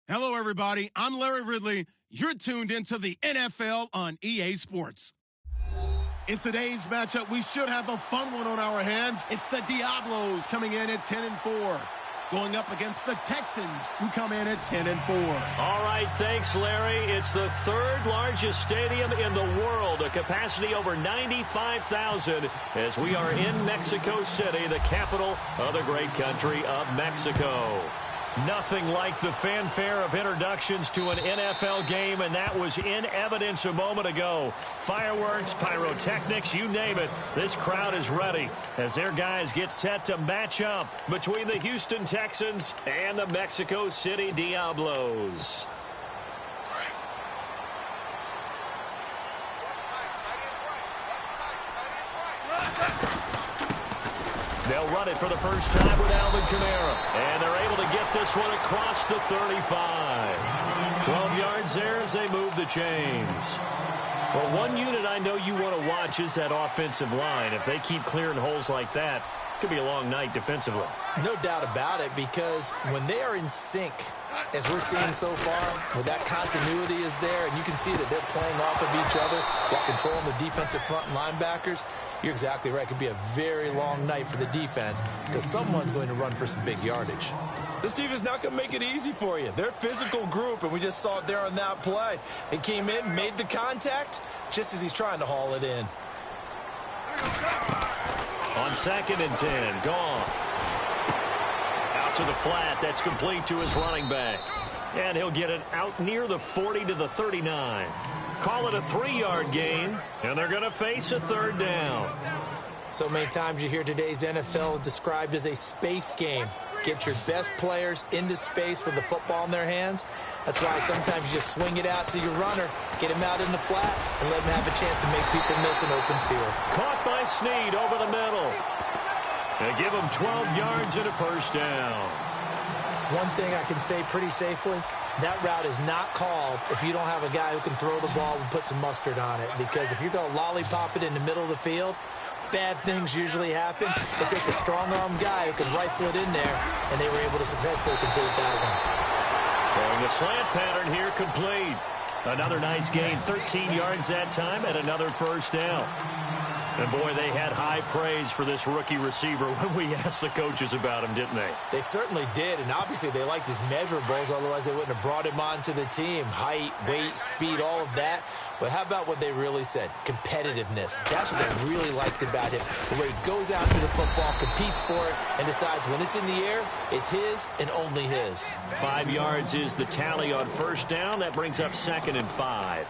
Hello, everybody. I'm Larry Ridley. You're tuned into the NFL on EA Sports. In today's matchup, we should have a fun one on our hands. It's the Diablos coming in at 10-4, going up against the Texans, who come in at 10-4. All right, thanks, Larry. It's the third largest stadium in the world, a capacity over 95,000, as we are in Mexico City, the capital of the great country of Mexico. Nothing like the fanfare of introductions to an NFL game, and that was in evidence a moment ago. Fireworks, pyrotechnics, you name it. This crowd is ready as their guys get set to match up between the Houston Texans and the Mexico City Diablos. They'll run it for the first time with Alvin Kamara. And they're able to get this one across the 35. 12 yards there as they move the chains. Well, one unit I know you want to watch is that offensive line. If they keep clearing holes like that, it could be a long night defensively. No doubt about it, because when they are in sync, as we're seeing so far, where that continuity is there, and you can see that they're playing off of each other while controlling the defensive front linebackers, you're exactly right. It could be a very long night for the defense because someone's going to run for some big yardage. This defense not going to make it easy for you. They're a physical group, and we just saw it there on that play. He came in, made the contact, just as he's trying to haul it in. On 2nd and 10, Goff. Out to the flat. That's complete to his running back. And he'll get it out near the 40 to the 39. Call it a 3-yard gain, and they're going to face a 3rd down. So many times you hear today's NFL described as a space game. Get your best players into space with the football in their hands. That's why sometimes you just swing it out to your runner, get him out in the flat, and let him have a chance to make people miss an open field. Caught by Snead over the middle. They give him 12 yards and a 1st down. One thing I can say pretty safely, that route is not called if you don't have a guy who can throw the ball and put some mustard on it. Because if you're going to lollipop it in the middle of the field, bad things usually happen. It takes a strong-arm guy who can rifle it in there, and they were able to successfully complete that one. Throwing the slant pattern here, complete. Another nice gain, 13 yards that time, and another 1st down. And, boy, they had high praise for this rookie receiver when we asked the coaches about him, didn't they? They certainly did, and obviously they liked his measurables. Otherwise, they wouldn't have brought him onto the team. Height, weight, speed, all of that. But how about what they really said? Competitiveness. That's what they really liked about him. The way he goes after the football, competes for it, and decides when it's in the air, it's his and only his. 5 yards is the tally on 1st down. That brings up 2nd and 5.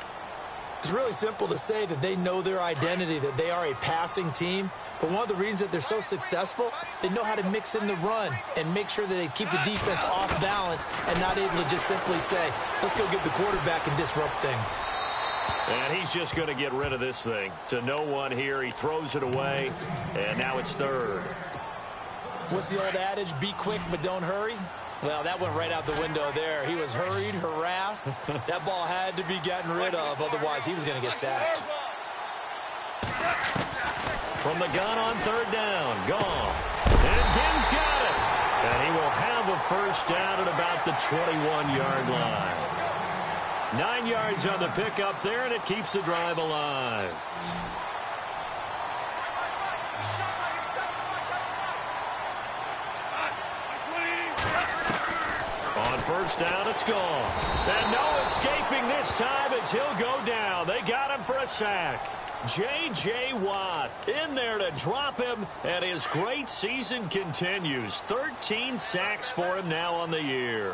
It's really simple to say that they know their identity, that they are a passing team. But one of the reasons that they're so successful, they know how to mix in the run and make sure that they keep the defense off balance and not able to just simply say, let's go get the quarterback and disrupt things. And he's just going to get rid of this thing. To no one here. He throws it away, and now it's 3rd. What's the old adage? Be quick, but don't hurry. Well, that went right out the window there. He was hurried, harassed. That ball had to be gotten rid of. Otherwise, he was going to get sacked. From the gun on 3rd down. Goff. And Gibbs got it. And he will have a 1st down at about the 21-yard line. 9 yards on the pickup there, and it keeps the drive alive. On 1st down, it's gone. And no escaping this time as he'll go down. They got him for a sack. J.J. Watt in there to drop him, and his great season continues. 13 sacks for him now on the year.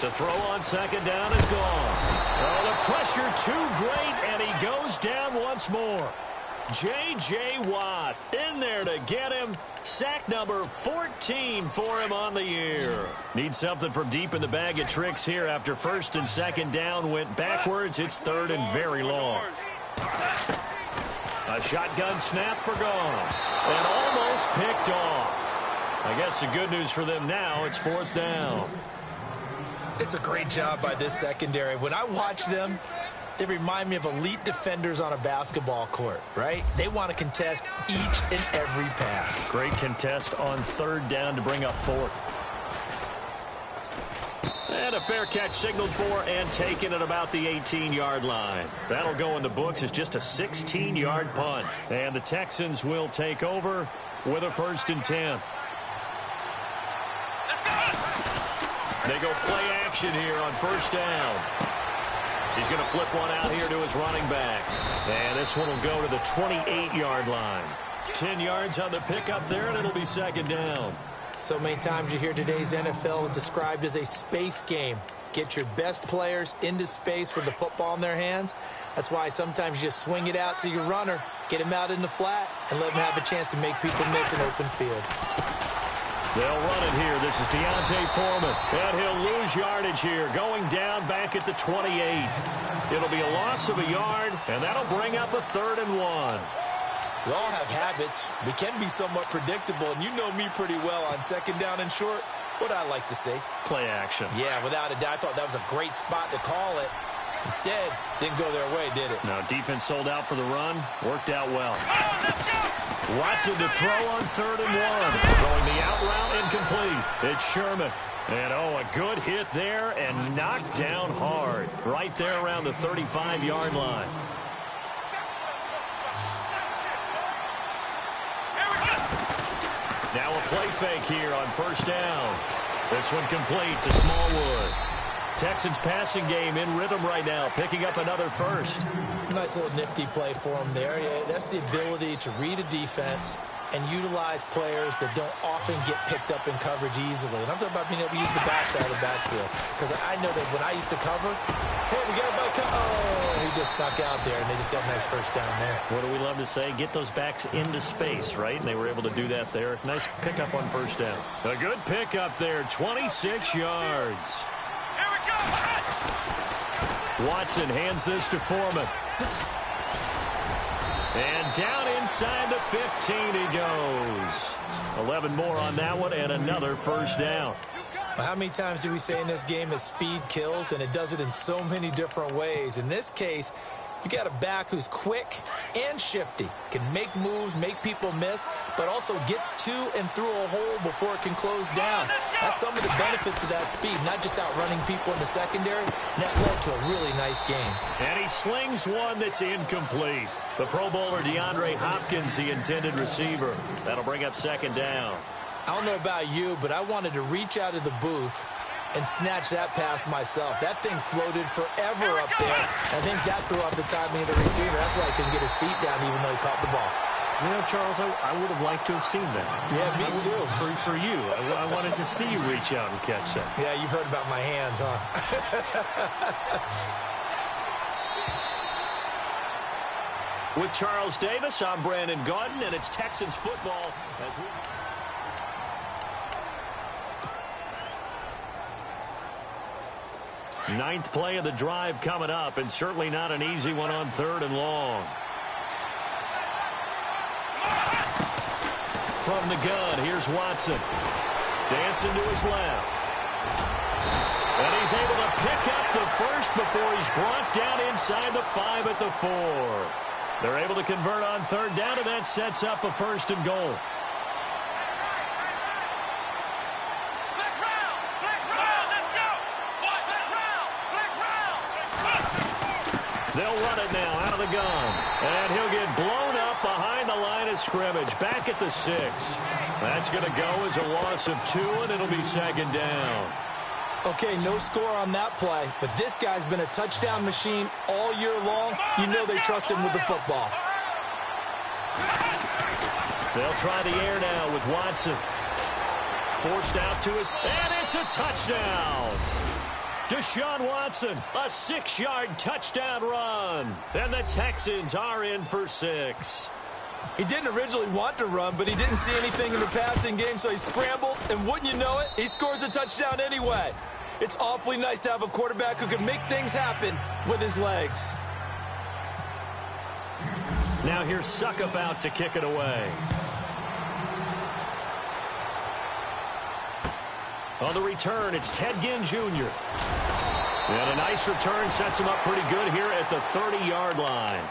To throw on 2nd down is gone. Oh, the pressure too great, and he goes down once more. J.J. Watt in there to get him. Sack number 14 for him on the year. Need something from deep in the bag of tricks here after 1st and 2nd down went backwards. It's 3rd and very long. A shotgun snap for Goff. And almost picked off. I guess the good news for them now, it's 4th down. It's a great job by this secondary. When I watch them, They remind me of elite defenders on a basketball court, right? They want to contest each and every pass. Great contest on third down to bring up fourth. And a fair catch signaled for and taken at about the 18-yard line. That'll go in the books as just a 16-yard punt. And the Texans will take over with a 1st and 10. They go play action here on 1st down. He's going to flip one out here to his running back. And this one will go to the 28-yard line. 10 yards on the pickup there, and it'll be 2nd down. So many times you hear today's NFL described as a space game. Get your best players into space with the football in their hands. That's why sometimes you just swing it out to your runner, get him out in the flat, and let him have a chance to make people miss an open field. They'll run it here. This is Deontay Foreman. And he'll lose yardage here, going down back at the 28. It'll be a loss of a yard, and that'll bring up a 3rd and 1. We all have habits. We can be somewhat predictable, and you know me pretty well on 2nd down and short. What I like to say? Play action. Yeah, without a doubt. I thought that was a great spot to call it. Instead, didn't go their way, did it? Now, defense sold out for the run. Worked out well. Watson to throw on 3rd and 1. Throwing the out route incomplete. It's Sherman. And, a good hit there and knocked down hard. Right there around the 35-yard line. Now a play fake here on 1st down. This one complete to Smallwood. Texans passing game in rhythm right now, picking up another 1st. Nice little nifty play for him there. Yeah, that's the ability to read a defense and utilize players that don't often get picked up in coverage easily. And I'm talking about being able to use the backside of the backfield. Because I know that when I used to cover, hey, we got a he just snuck out there, and they just got a nice 1st down there. What do we love to say? Get those backs into space, right? And they were able to do that there. Nice pickup on 1st down. A good pickup there, 26 yards. Here we go. Watson hands this to Foreman. And down inside the 15 he goes. 11 more on that one and another 1st down. Well, how many times do we say in this game that speed kills, and it does it in so many different ways? In this case, you got a back who's quick and shifty, can make moves, make people miss, but also gets to and through a hole before it can close down. That's some of the benefits of that speed, not just outrunning people in the secondary. That led to a really nice game. And he slings one that's incomplete. The Pro Bowler DeAndre Hopkins, the intended receiver. That'll bring up 2nd down. I don't know about you, but I wanted to reach out of the booth and snatch that pass myself. That thing floated forever up there. I think that threw off the timing of the receiver. That's why he couldn't get his feet down even though he caught the ball. You know, Charles, I would have liked to have seen that. Yeah, me too. For you. I wanted to see you reach out and catch that. Yeah, you've heard about my hands, huh? With Charles Davis, I'm Brandon Gaudin, and it's Texans football as we... Ninth play of the drive coming up, and certainly not an easy one on 3rd and long. From the gun, here's Watson. Dancing to his left. And he's able to pick up the 1st before he's brought down inside the 5 at the 4. They're able to convert on 3rd down, and that sets up a 1st and goal. They'll run it now out of the gun. And he'll get blown up behind the line of scrimmage. Back at the 6. That's going to go as a loss of 2, and it'll be 2nd down. Okay, no score on that play, but this guy's been a touchdown machine all year long. You know they trust him with the football. They'll try the air now with Watson. Forced out to his... And it's a touchdown! Deshaun Watson, a 6-yard touchdown run. And the Texans are in for 6. He didn't originally want to run, but he didn't see anything in the passing game, so he scrambled, and wouldn't you know it, he scores a touchdown anyway. It's awfully nice to have a quarterback who can make things happen with his legs. Now here's Suckup out to kick it away. On the return, it's Ted Ginn Jr. And a nice return sets him up pretty good here at the 30-yard line.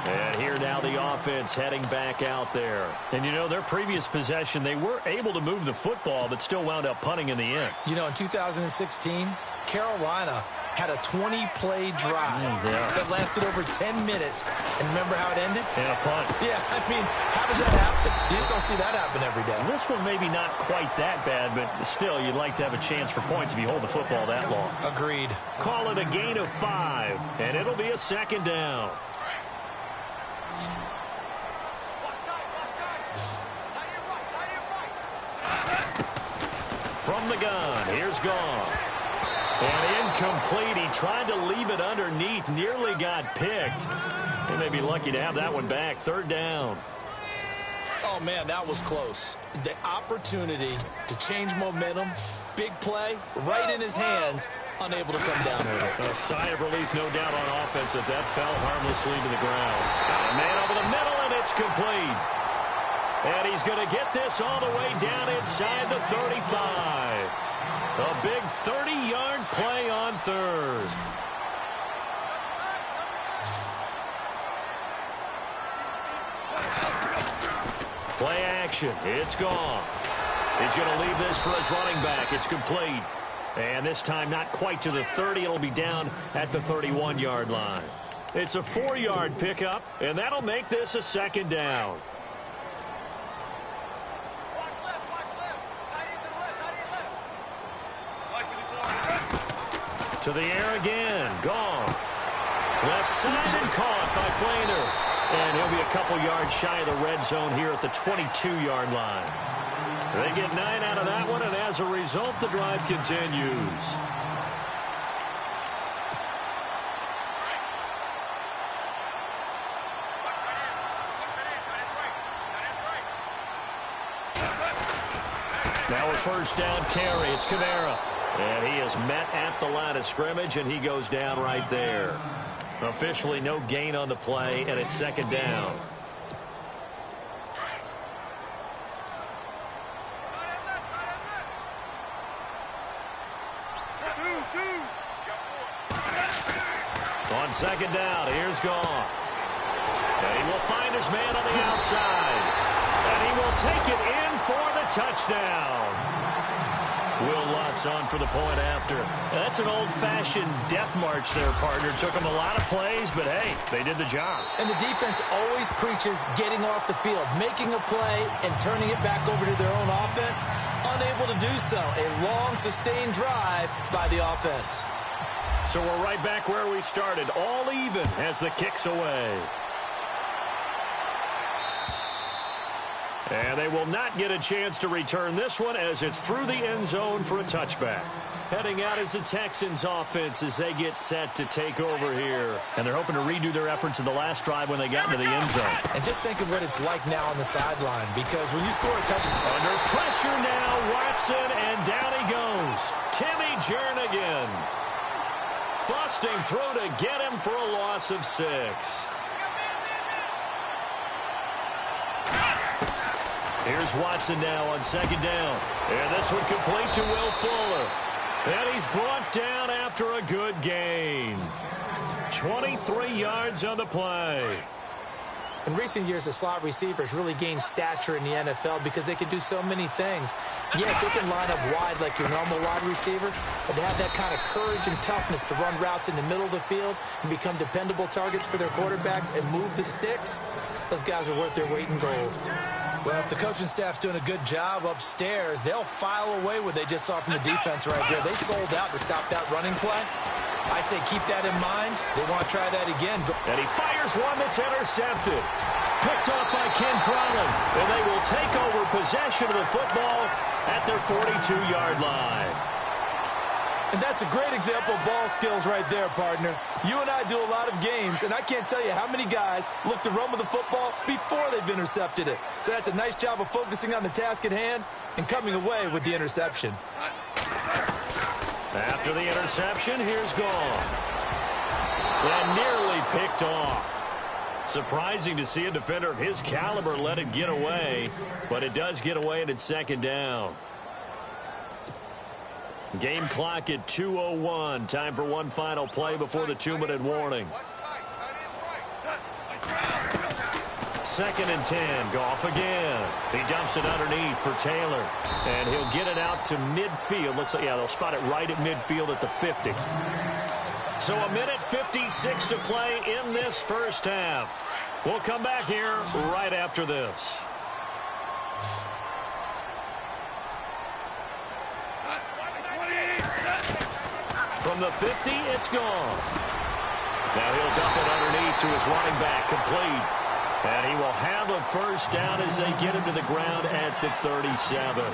And here now the offense heading back out there. And, you know, their previous possession, they were able to move the football, but still wound up punting in the end. You know, in 2016, Carolina had a 20-play drive that lasted over 10 minutes. And remember how it ended? And a punt. Yeah, I mean, how does that happen? You just don't see that happen every day. And this one maybe not quite that bad, but still, you'd like to have a chance for points if you hold the football that long. Agreed. Call it a gain of 5, and it'll be a second down. From the gun, here's Goff. And incomplete. He tried to leave it underneath, nearly got picked. They may be lucky to have that one back. Third down. Oh, man, that was close. The opportunity to change momentum, big play, right in his hands, unable to come down with it. A sigh of relief, no doubt, on offense that fell harmlessly to the ground. A man over the middle, and it's complete. And he's going to get this all the way down inside the 35. A big 30-yard play on third. Play action. It's Goff. He's going to leave this for his running back. It's complete. And this time not quite to the 30. It'll be down at the 31-yard line. It's a 4-yard pickup, and that'll make this a second down. To the air again. Goff. Left side and caught by Flainer. And he'll be a couple yards shy of the red zone here at the 22-yard line. They get 9 out of that one, and as a result, the drive continues. Now a first down carry. It's Kamara. And he is met at the line of scrimmage, and he goes down right there. Officially no gain on the play, and it's second down. On second down, here's Goff. And he will find his man on the outside. And he will take it in for the touchdown. Will Lutz on for the point after. That's an old-fashioned death march there, partner. Took them a lot of plays, but hey, they did the job. And the defense always preaches getting off the field, making a play, and turning it back over to their own offense. Unable to do so. A long, sustained drive by the offense. So we're right back where we started, all even as the kick's away. And they will not get a chance to return this one as it's through the end zone for a touchback. Heading out is the Texans offense as they get set to take over here. And they're hoping to redo their efforts in the last drive when they got into the end zone. And just think of what it's like now on the sideline, because when you score a touchdown. Under pressure now, Watson, and down he goes. Timmy Jernigan. Busting through to get him for a loss of 6. Here's Watson now on second down. And this one complete to Will Fuller. And he's brought down after a good gain. 23 yards on the play. In recent years, the slot receivers really gained stature in the NFL because they can do so many things. Yes, they can line up wide like your normal wide receiver, but to have that kind of courage and toughness to run routes in the middle of the field and become dependable targets for their quarterbacks and move the sticks, those guys are worth their weight in gold. Well, if the coaching staff's doing a good job upstairs, they'll file away what they just saw from the defense right there. They sold out to stop that running play. I'd say keep that in mind. They want to try that again. And he fires one that's intercepted. Picked off by Ken Crowley. And they will take over possession of the football at their 42-yard line. And that's a great example of ball skills right there, partner. You and I do a lot of games, and I can't tell you how many guys look to run with the football before they've intercepted it. So that's a nice job of focusing on the task at hand and coming away with the interception. After the interception, here's Goff. And nearly picked off. Surprising to see a defender of his caliber let it get away, but it does get away and it's second down. Game clock at 2:01. Time for one final play before the 2-minute warning. 2nd and 10. Goff again. He dumps it underneath for Taylor. And he'll get it out to midfield. Looks like, yeah, they'll spot it right at midfield at the 50. So 1:56 to play in this first half. We'll come back here right after this. From the 50, it's gone. Now he'll dump it underneath to his running back, complete. And he will have a first down as they get him to the ground at the 37.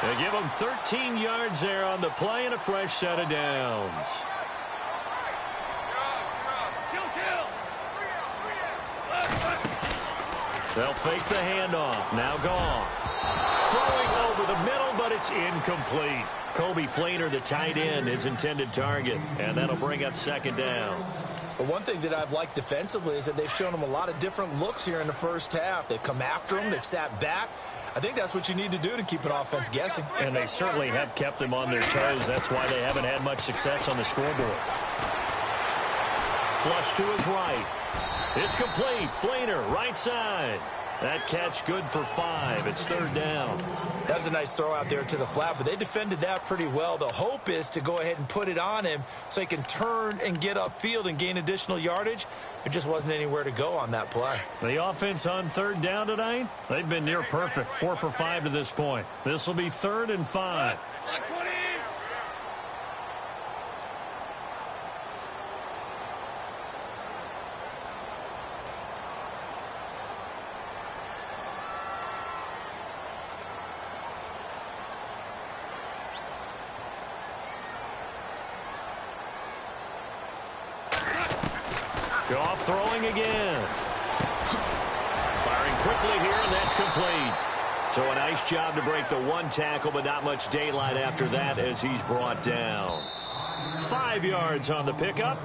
They give him 13 yards there on the play and a fresh set of downs. They'll fake the handoff. Now Goff. Throwing over the middle, but it's incomplete. Kobe Fleener, the tight end, his intended target. And that'll bring up 2nd down. But one thing that I've liked defensively is that they've shown him a lot of different looks here in the first half. They've come after him. They've sat back. I think that's what you need to do to keep an offense guessing. And they certainly have kept them on their toes. That's why they haven't had much success on the scoreboard. Flush to his right. It's complete. Fleener, right side. That catch good for 5. It's 3rd down. That was a nice throw out there to the flat, but they defended that pretty well. The hope is to go ahead and put it on him so he can turn and get upfield and gain additional yardage. There just wasn't anywhere to go on that play. The offense on 3rd down tonight, they've been near perfect. 4 for 5 to this point. This will be 3rd and 5. Goff throwing again. Firing quickly here, and that's complete. So a nice job to break the 1 tackle, but not much daylight after that as he's brought down. 5 yards on the pickup.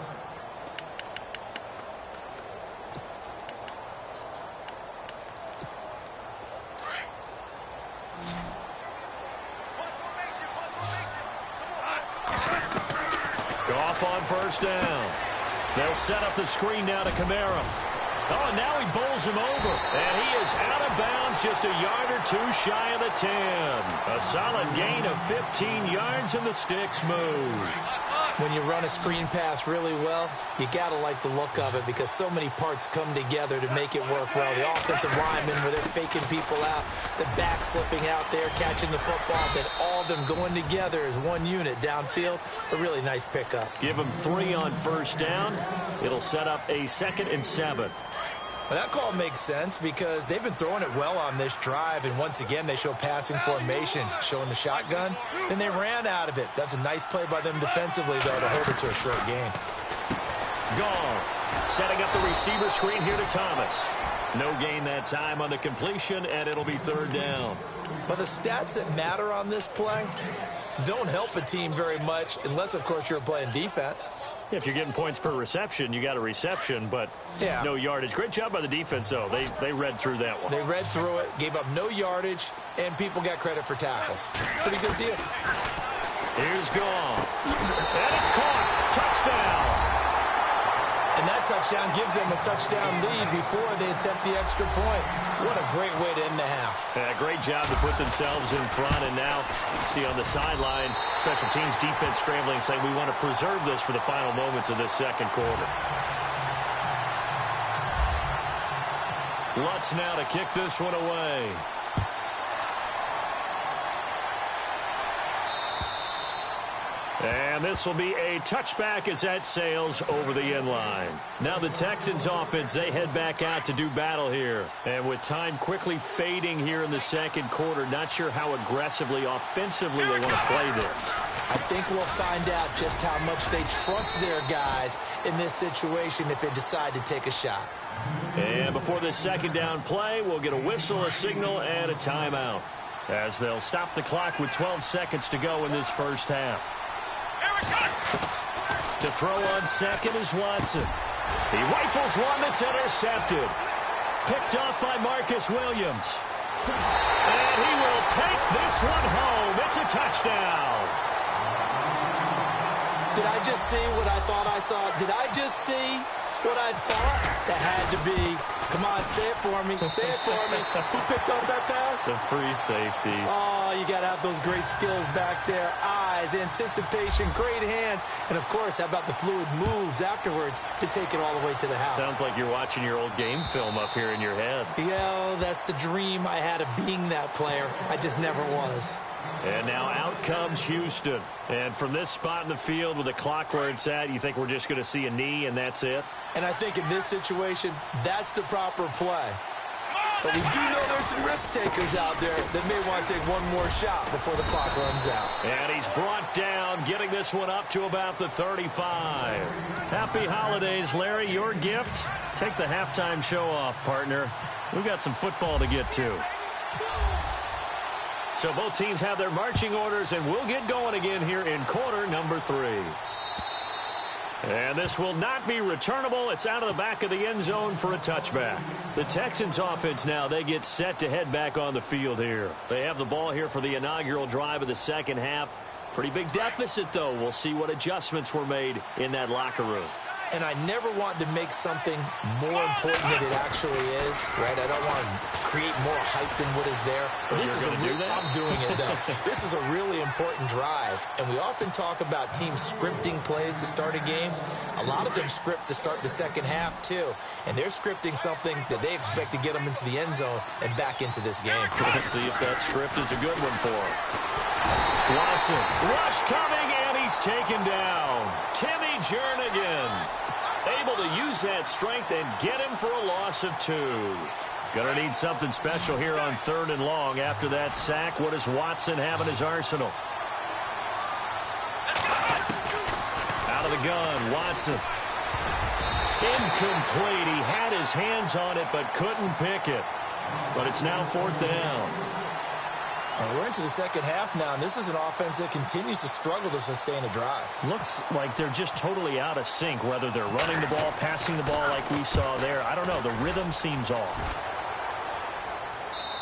Goff on 1st down. They'll set up the screen now to Kamara. Oh, and now he bowls him over. And he is out of bounds just a yard or 2 shy of the 10. A solid gain of 15 yards, and the sticks move. When you run a screen pass really well, you got to like the look of it because so many parts come together to make it work well. The offensive linemen where they're faking people out, the back slipping out there, catching the football, then all of them going together as one unit downfield. A really nice pickup. Give them 3 on 1st down. It'll set up a 2nd and 7. Well, that call makes sense because they've been throwing it well on this drive, and once again they show passing formation, showing the shotgun. Then they ran out of it. That's a nice play by them defensively, though, to hold it to a short gain. Goff setting up the receiver screen here to Thomas. No gain that time on the completion, and it'll be 3rd down. But the stats that matter on this play don't help a team very much unless, of course, you're playing defense. If you're getting points per reception, you got a reception, but no yardage. Great job by the defense, though. They read through that one. They read through it, gave up no yardage, and people got credit for tackles. Pretty good deal. Here's Goff. And it's caught. Touchdown. And that touchdown gives them a touchdown lead before they attempt the extra point. What a great way to end the half. Yeah, great job to put themselves in front. And now, see on the sideline, special teams defense scrambling, saying we want to preserve this for the final moments of this 2nd quarter. Lutz now to kick this one away. And this will be a touchback as that sails over the end line. Now the Texans offense, they head back out to do battle here. And with time quickly fading here in the 2nd quarter, not sure how aggressively, offensively they want to play this. I think we'll find out just how much they trust their guys in this situation if they decide to take a shot. And before this 2nd down play, we'll get a whistle, a signal, and a timeout, as they'll stop the clock with 12 seconds to go in this first half. To throw on 2nd is Watson. He rifles one that's intercepted. Picked off by Marcus Williams. And he will take this one home. It's a touchdown. Did I just see what I thought I saw? Did I just see what I thought? That had to be. Come on, say it for me. Say it for me. Who picked up that pass? The free safety. Oh, you got to have those great skills back there. Eyes, anticipation, great hands. And, of course, how about the fluid moves afterwards to take it all the way to the house? Sounds like you're watching your old game film up here in your head. Yeah, that's the dream I had of being that player. I just never was. And now out comes Houston. And from this spot in the field with the clock where it's at, you think we're just going to see a knee and that's it? And I think in this situation, that's the proper play. But we do know there's some risk takers out there that may want to take one more shot before the clock runs out. And he's brought down, getting this one up to about the 35. Happy holidays, Larry. Your gift? Take the halftime show off, partner. We've got some football to get to. So both teams have their marching orders, and we'll get going again here in quarter number 3. And this will not be returnable. It's out of the back of the end zone for a touchback. The Texans offense now, they get set to head back on the field here. They have the ball here for the inaugural drive of the second half. Pretty big deficit, though. We'll see what adjustments were made in that locker room. And I never want to make something more important than it actually is, right? I don't want to create more hype than what is there. But this is I'm doing it, though. This is a really important drive. And we often talk about teams scripting plays to start a game. A lot of them script to start the second half, too. And they're scripting something that they expect to get them into the end zone and back into this game. We'll see if that script is a good one for them. Watson, rush coming, and he's taken down. Timmy Jernigan able to use that strength and get him for a loss of 2. Gonna need something special here on 3rd and long. After that sack, what does Watson have in his arsenal? Out of the gun, Watson. Incomplete. He had his hands on it but couldn't pick it. But it's now 4th down. We're into the second half now, and this is an offense that continues to struggle to sustain a drive. Looks like they're just totally out of sync, whether they're running the ball, passing the ball like we saw there. I don't know. The rhythm seems off.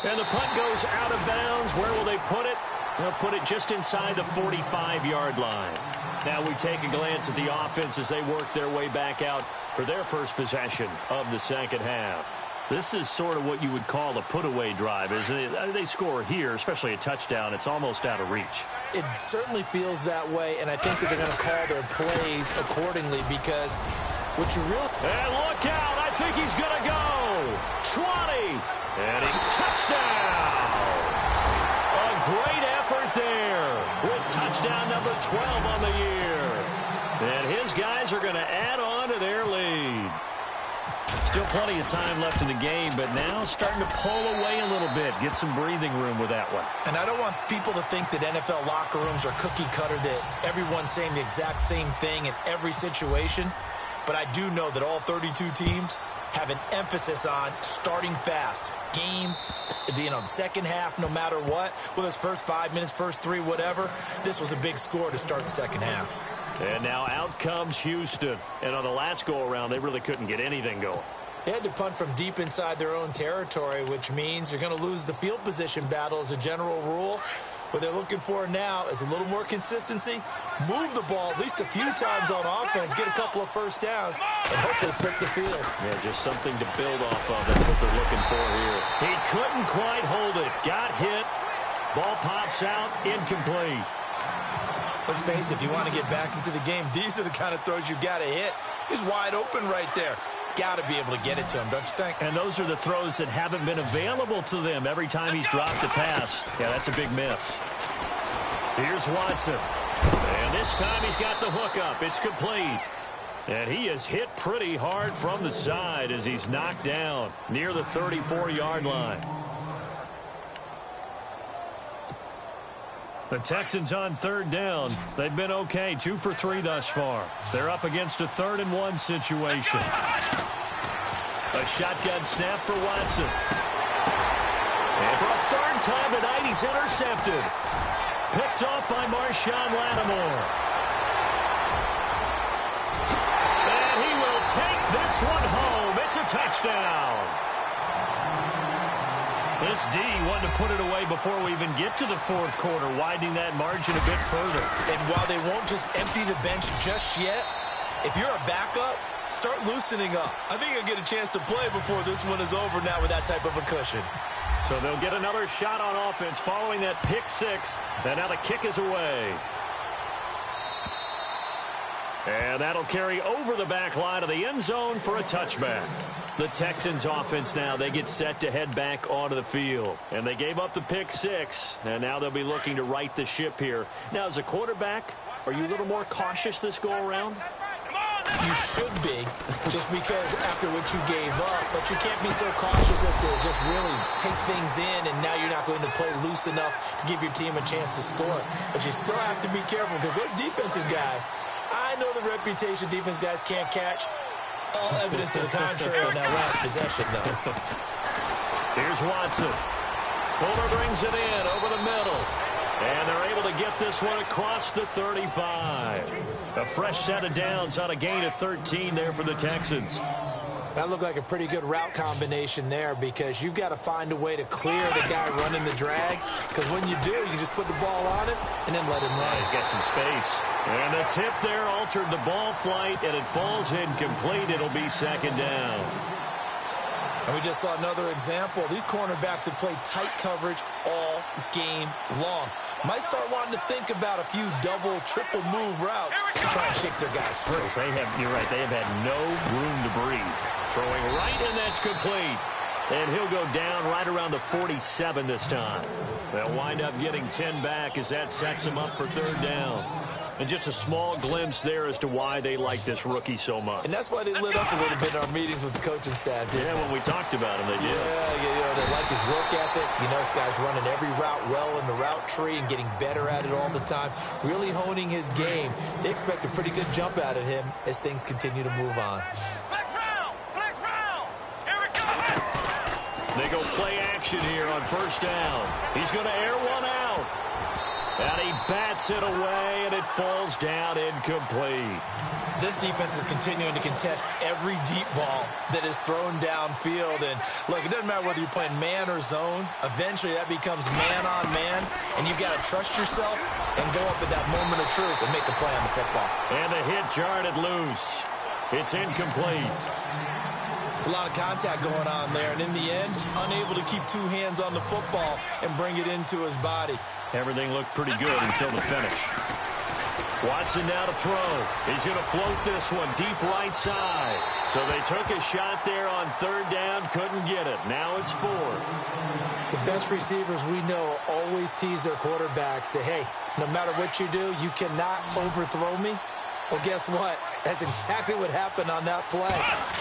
And the punt goes out of bounds. Where will they put it? They'll put it just inside the 45-yard line. Now we take a glance at the offense as they work their way back out for their first possession of the second half. This is sort of what you would call a put-away drive, isn't it? They score here, especially a touchdown. It's almost out of reach. It certainly feels that way, and I think that they're going to call their plays accordingly because what you really... And look out! I think he's going to go! 20! And he touchdown! A great effort there with touchdown number 12 on the year. And his guys are going to add on to their lead. Still plenty of time left in the game, but now starting to pull away a little bit. Get some breathing room with that one. And I don't want people to think that NFL locker rooms are cookie cutter, that everyone's saying the exact same thing in every situation. But I do know that all 32 teams have an emphasis on starting fast. Game, the second half, no matter what. Whether it's first 5 minutes, first 3, whatever. This was a big score to start the second half. And now out comes Houston. And on the last go-around, they really couldn't get anything going. They had to punt from deep inside their own territory, which means you're going to lose the field position battle as a general rule. What they're looking for now is a little more consistency, move the ball at least a few times on offense, get a couple of first downs, and hopefully flip the field. Yeah, just something to build off of. That's what they're looking for here. He couldn't quite hold it. Got hit. Ball pops out. Incomplete. Let's face it, if you want to get back into the game, these are the kind of throws you got to hit. He's wide open right there. Got to be able to get it to him, don't you think? And those are the throws that haven't been available to them every time he's dropped a pass. Yeah, that's a big miss. Here's Watson. And this time he's got the hook up. It's complete. And he is hit pretty hard from the side as he's knocked down near the 34-yard line. The Texans on 3rd down. They've been okay, 2 for 3 thus far. They're up against a 3rd and 1 situation. A shotgun snap for Watson. And for a 3rd time tonight, he's intercepted. Picked off by Marshawn Lattimore. And he will take this one home. It's a touchdown. This D wanted to put it away before we even get to the fourth quarter, widening that margin a bit further. And while they won't just empty the bench just yet, if you're a backup, start loosening up. I think you'll get a chance to play before this one is over now with that type of a cushion. So they'll get another shot on offense following that pick six. And now the kick is away. And that'll carry over the back line of the end zone for a touchback. The Texans offense now, they get set to head back onto the field. And they gave up the pick six, and now they'll be looking to right the ship here. Now, as a quarterback, are you a little more cautious this go-around? You should be, just because after what you gave up, but you can't be so cautious as to just really take things in, and now you're not going to play loose enough to give your team a chance to score. But you still have to be careful, because those defensive guys, I know the reputation defense guys can't catch. All evidence to the contrary in that last possession, though. Here's Watson. Fuller brings it in over the middle. And they're able to get this one across the 35. A fresh set of downs on a gain of 13 there for the Texans. That looked like a pretty good route combination there, because you've got to find a way to clear the guy running the drag. Because when you do, you can just put the ball on him and then let him run. He's got some space. And the tip there altered the ball flight, and it falls incomplete. It'll be second down. And we just saw another example. These cornerbacks have played tight coverage all game long. Might start wanting to think about a few double, triple move routes to try and shake their guys free. You're right, they have had no room to breathe. Throwing right, and that's complete. And he'll go down right around the 47 this time. They'll wind up getting 10 back as that sets him up for third down. And just a small glimpse there as to why they like this rookie so much. And that's why they lit up a little bit in our meetings with the coaching staff. Yeah, when we talked about him, they did. Yeah, they like his work ethic. You know, this guy's running every route well in the route tree and getting better at it all the time, really honing his game. They expect a pretty good jump out of him as things continue to move on. Flex round. Here we go. They go play action here on first down. He's going to air one out. And he bats it away, and it falls down incomplete. This defense is continuing to contest every deep ball that is thrown downfield. And, look, it doesn't matter whether you're playing man or zone. Eventually, that becomes man on man, and you've got to trust yourself and go up at that moment of truth and make a play on the football. And the hit jarred it loose. It's incomplete. It's a lot of contact going on there, and in the end, unable to keep two hands on the football and bring it into his body. Everything looked pretty good until the finish. Watson now to throw. He's going to float this one deep right side. So they took a shot there on third down, couldn't get it. Now it's fourth. The best receivers we know always tease their quarterbacks that, hey, no matter what you do, you cannot overthrow me. Well, guess what? That's exactly what happened on that play.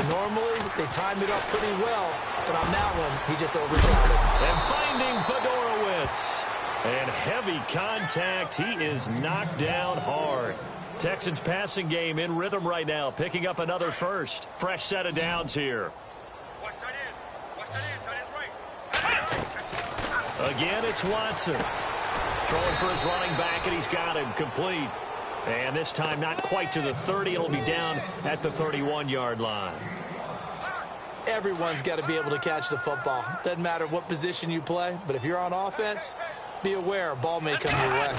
Normally, they time it up pretty well, but on that one, he just overshot it. And finding Fedorowicz. And heavy contact. He is knocked down hard. Texans passing game in rhythm right now, picking up another first. Fresh set of downs here. Again, it's Watson. Throwing for his running back, and he's got him complete. And this time not quite to the 30. It'll be down at the 31-yard line. Everyone's got to be able to catch the football. Doesn't matter what position you play, but if you're on offense, be aware a ball may come your way.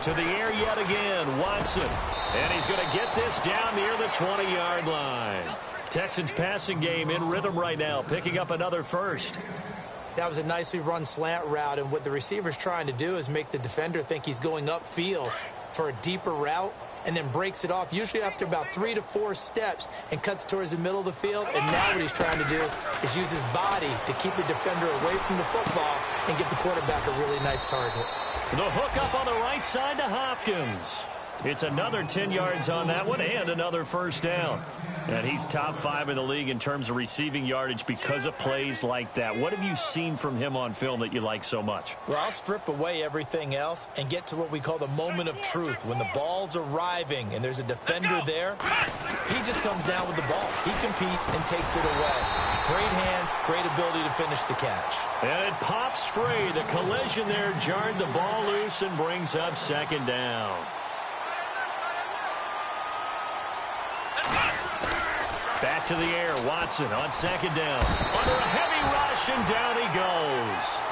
To the air yet again, Watson. And he's going to get this down near the 20-yard line. Texans passing game in rhythm right now, picking up another first. That was a nicely run slant route, and what the receiver's trying to do is make the defender think he's going upfield for a deeper route, and then breaks it off, usually after about 3 to 4 steps, and cuts towards the middle of the field. And now what he's trying to do is use his body to keep the defender away from the football and give the quarterback a really nice target. The hook up on the right side to Hopkins. It's another 10 yards on that one and another first down. And he's top 5 in the league in terms of receiving yardage because of plays like that. What have you seen from him on film that you like so much? Well, I'll strip away everything else and get to what we call the moment of truth. When the ball's arriving and there's a defender there, he just comes down with the ball. He competes and takes it away. Great hands, great ability to finish the catch. And it pops free. The collision there jarred the ball loose and brings up second down. Back to the air. Watson on second down. Under a heavy rush, and down he goes.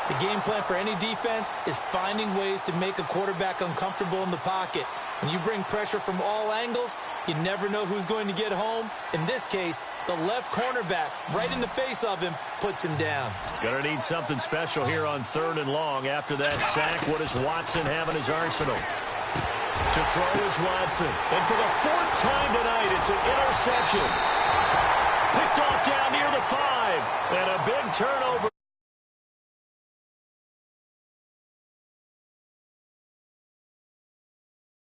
The game plan for any defense is finding ways to make a quarterback uncomfortable in the pocket. When you bring pressure from all angles, you never know who's going to get home. In this case, the left cornerback, right in the face of him, puts him down. Gonna need something special here on 3rd and long. After that sack, what does Watson have in his arsenal? To throw is Watson. And for the 4th time tonight, it's an interception. Picked off down near the 5. And a big turnover.